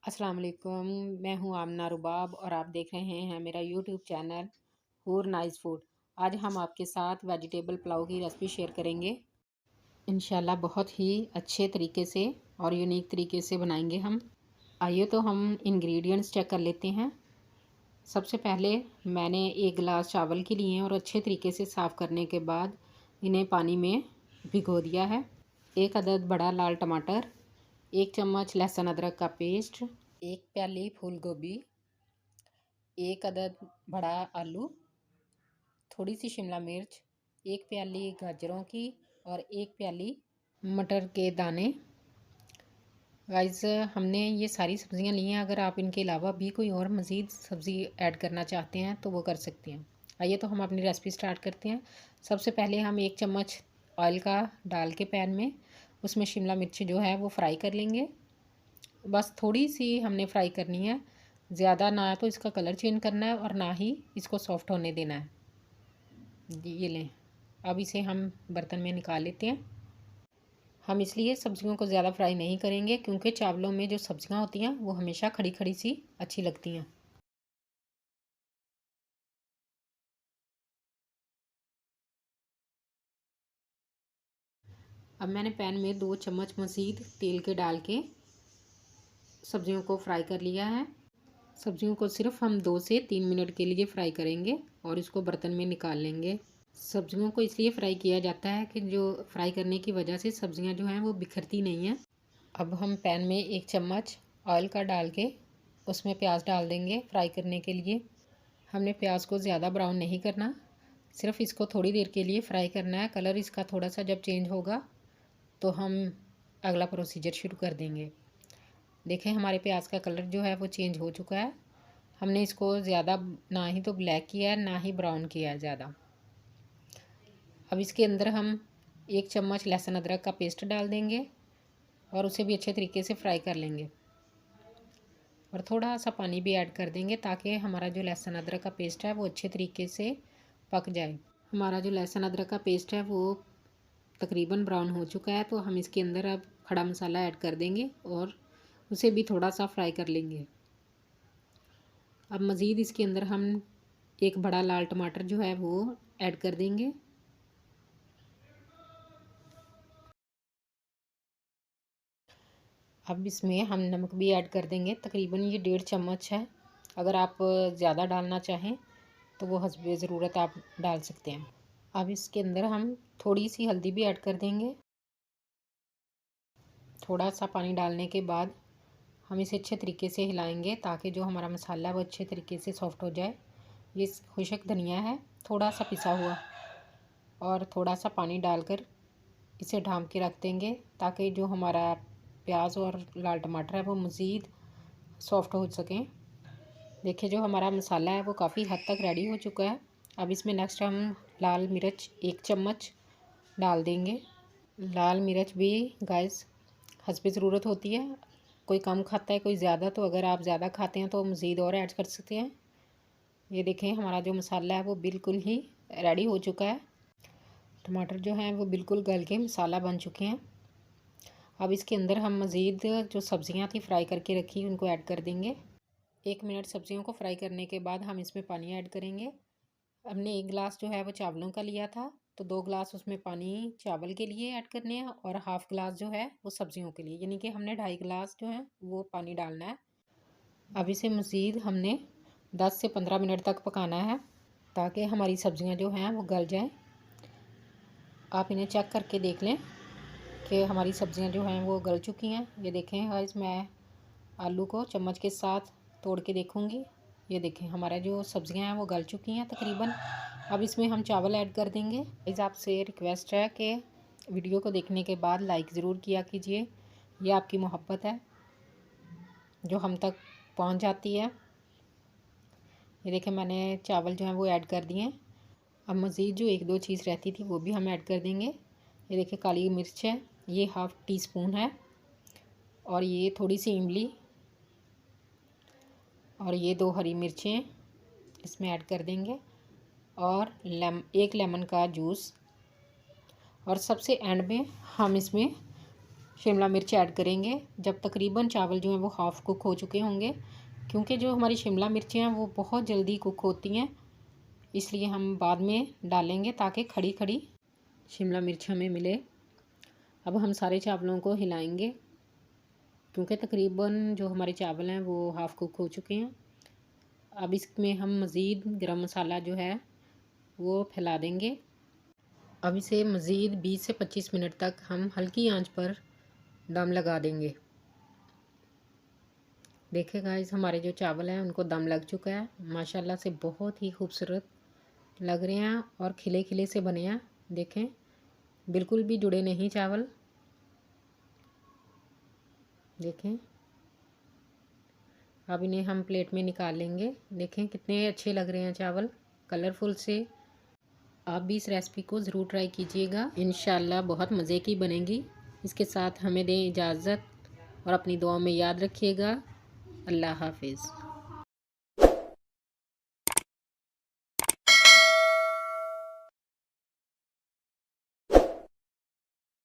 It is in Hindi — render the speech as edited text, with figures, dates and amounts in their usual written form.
अस्सलाम वालेकुम। मैं हूँ आमना रुबाब और आप देख रहे हैं मेरा यूट्यूब चैनल हूर नाइस फूड। आज हम आपके साथ वेजिटेबल पुलाव की रेसिपी शेयर करेंगे। इंशाल्लाह बहुत ही अच्छे तरीके से और यूनिक तरीके से बनाएंगे हम। आइए तो हम इंग्रेडिएंट्स चेक कर लेते हैं। सबसे पहले मैंने एक गिलास चावल के लिए और अच्छे तरीके से साफ़ करने के बाद इन्हें पानी में भिगो दिया है। एक अदद बड़ा लाल टमाटर, एक चम्मच लहसुन अदरक का पेस्ट, एक प्याली फूल गोभी, एक अदद बड़ा आलू, थोड़ी सी शिमला मिर्च, एक प्याली गाजरों की और एक प्याली मटर के दाने। गाइस, हमने ये सारी सब्ज़ियां ली हैं। अगर आप इनके अलावा भी कोई और मज़ीद सब्ज़ी ऐड करना चाहते हैं तो वो कर सकते हैं। आइए तो हम अपनी रेसिपी स्टार्ट करते हैं। सबसे पहले हम एक चम्मच ऑयल का डाल के पैन में उसमें शिमला मिर्च जो है वो फ्राई कर लेंगे। बस थोड़ी सी हमने फ्राई करनी है, ज़्यादा ना तो इसका कलर चेंज करना है और ना ही इसको सॉफ्ट होने देना है। ये लें। अब इसे हम बर्तन में निकाल लेते हैं। हम इसलिए सब्जियों को ज़्यादा फ्राई नहीं करेंगे क्योंकि चावलों में जो सब्जियां होती हैं वो हमेशा खड़ी खड़ी सी अच्छी लगती हैं। अब मैंने पैन में 2 चम्मच मज़ीद तेल के डाल के सब्जियों को फ्राई कर लिया है। सब्जियों को सिर्फ हम 2 से 3 मिनट के लिए फ्राई करेंगे और इसको बर्तन में निकाल लेंगे। सब्जियों को इसलिए फ्राई किया जाता है कि जो फ्राई करने की वजह से सब्जियां जो हैं वो बिखरती नहीं हैं। अब हम पैन में 1 चम्मच ऑयल का डाल के उसमें प्याज डाल देंगे फ्राई करने के लिए। हमने प्याज को ज़्यादा ब्राउन नहीं करना, सिर्फ इसको थोड़ी देर के लिए फ्राई करना है। कलर इसका थोड़ा सा जब चेंज होगा तो हम अगला प्रोसीजर शुरू कर देंगे। देखें, हमारे प्याज का कलर जो है वो चेंज हो चुका है। हमने इसको ज़्यादा ना ही तो ब्लैक किया है ना ही ब्राउन किया है ज़्यादा। अब इसके अंदर हम 1 चम्मच लहसुन अदरक का पेस्ट डाल देंगे और उसे भी अच्छे तरीके से फ्राई कर लेंगे और थोड़ा सा पानी भी ऐड कर देंगे ताकि हमारा जो लहसुन अदरक का पेस्ट है वो अच्छे तरीके से पक जाए। हमारा जो लहसुन अदरक का पेस्ट है वो तकरीबन ब्राउन हो चुका है, तो हम इसके अंदर अब खड़ा मसाला ऐड कर देंगे और उसे भी थोड़ा सा फ्राई कर लेंगे। अब मज़ीद इसके अंदर हम एक बड़ा लाल टमाटर जो है वो ऐड कर देंगे। अब इसमें हम नमक भी ऐड कर देंगे, तकरीबन ये 1.5 चम्मच है। अगर आप ज़्यादा डालना चाहें तो वो हस्बे ज़रूरत आप डाल सकते हैं। अब इसके अंदर हम थोड़ी सी हल्दी भी ऐड कर देंगे। थोड़ा सा पानी डालने के बाद हम इसे अच्छे तरीके से हिलाएंगे ताकि जो हमारा मसाला है वो अच्छे तरीके से सॉफ्ट हो जाए। ये खुशक धनिया है थोड़ा सा पिसा हुआ, और थोड़ा सा पानी डालकर इसे ढाँप के रख देंगे ताकि जो हमारा प्याज और लाल टमाटर है वो मज़ीद सॉफ्ट हो सकें। देखिए, जो हमारा मसाला है वो काफ़ी हद तक रेडी हो चुका है। अब इसमें नेक्स्ट हम लाल मिर्च 1 चम्मच डाल देंगे। लाल मिर्च भी गाइस हस्बे ज़रूरत होती है, कोई कम खाता है कोई ज़्यादा, तो अगर आप ज़्यादा खाते हैं तो मज़ीद और ऐड कर सकते हैं। ये देखें, हमारा जो मसाला है वो बिल्कुल ही रेडी हो चुका है। टमाटर जो हैं वो बिल्कुल गल के मसाला बन चुके हैं। अब इसके अंदर हम मज़ीद जो सब्ज़ियां थी फ्राई करके रखी उनको ऐड कर देंगे। 1 मिनट सब्ज़ियों को फ्राई करने के बाद हम इसमें पानी ऐड करेंगे। हमने 1 गिलास जो है वो चावलों का लिया था, तो 2 गिलास उसमें पानी चावल के लिए ऐड करने हैं और हाफ़ गिलास जो है वो सब्ज़ियों के लिए, यानी कि हमने 2.5 गिलास जो है वो पानी डालना है। अब इसे मज़ीद हमने 10 से 15 मिनट तक पकाना है ताकि हमारी सब्ज़ियां जो हैं वो गल जाएं। आप इन्हें चेक करके देख लें कि हमारी सब्ज़ियां जो हैं वो गल चुकी हैं। ये देखें गाइस, मैं आलू को चम्मच के साथ तोड़ के देखूंगी। ये देखें, हमारा जो सब्ज़ियां हैं वो गल चुकी हैं तकरीबन। अब इसमें हम चावल ऐड कर देंगे। गाइस, आपसे रिक्वेस्ट है कि वीडियो को देखने के बाद लाइक ज़रूर किया कीजिए। ये आपकी मोहब्बत है जो हम तक पहुंच जाती है। ये देखें, मैंने चावल जो हैं वो ऐड कर दिए हैं। अब मज़ीद जो 1-2 चीज़ रहती थी वो भी हम ऐड कर देंगे। ये देखिए, काली मिर्च है, ये हाफ़ टी स्पून है, और ये थोड़ी सी इमली, और ये 2 हरी मिर्चें इसमें ऐड कर देंगे, और 1 लेमन का जूस, और सबसे एंड में हम इसमें शिमला मिर्च ऐड करेंगे जब तकरीबन चावल जो हैं वो हाफ़ कुक हो चुके होंगे, क्योंकि जो हमारी शिमला मिर्चें हैं वो बहुत जल्दी कुक होती हैं, इसलिए हम बाद में डालेंगे ताकि खड़ी खड़ी शिमला मिर्च हमें मिले। अब हम सारे चावलों को हिलाएंगे क्योंकि तकरीबन जो हमारे चावल हैं वो हाफ़ कुक हो चुके हैं। अब इसमें हम मज़ीद गरम मसाला जो है वो फैला देंगे। अब इसे मज़ीद 20 से 25 मिनट तक हम हल्की आंच पर दम लगा देंगे। देखें गाइस, हमारे जो चावल हैं उनको दम लग चुका है, माशाल्लाह से बहुत ही खूबसूरत लग रहे हैं और खिले खिले से बने हैं। देखें, बिल्कुल भी जुड़े नहीं चावल। देखें, अब इन्हें हम प्लेट में निकाल लेंगे। देखें कितने अच्छे लग रहे हैं चावल, कलरफुल से। आप भी इस रेसिपी को ज़रूर ट्राई कीजिएगा, इंशाल्लाह बहुत मज़े की बनेगी। इसके साथ हमें दें इजाज़त और अपनी दुआ में याद रखिएगा। अल्लाह हाफिज़।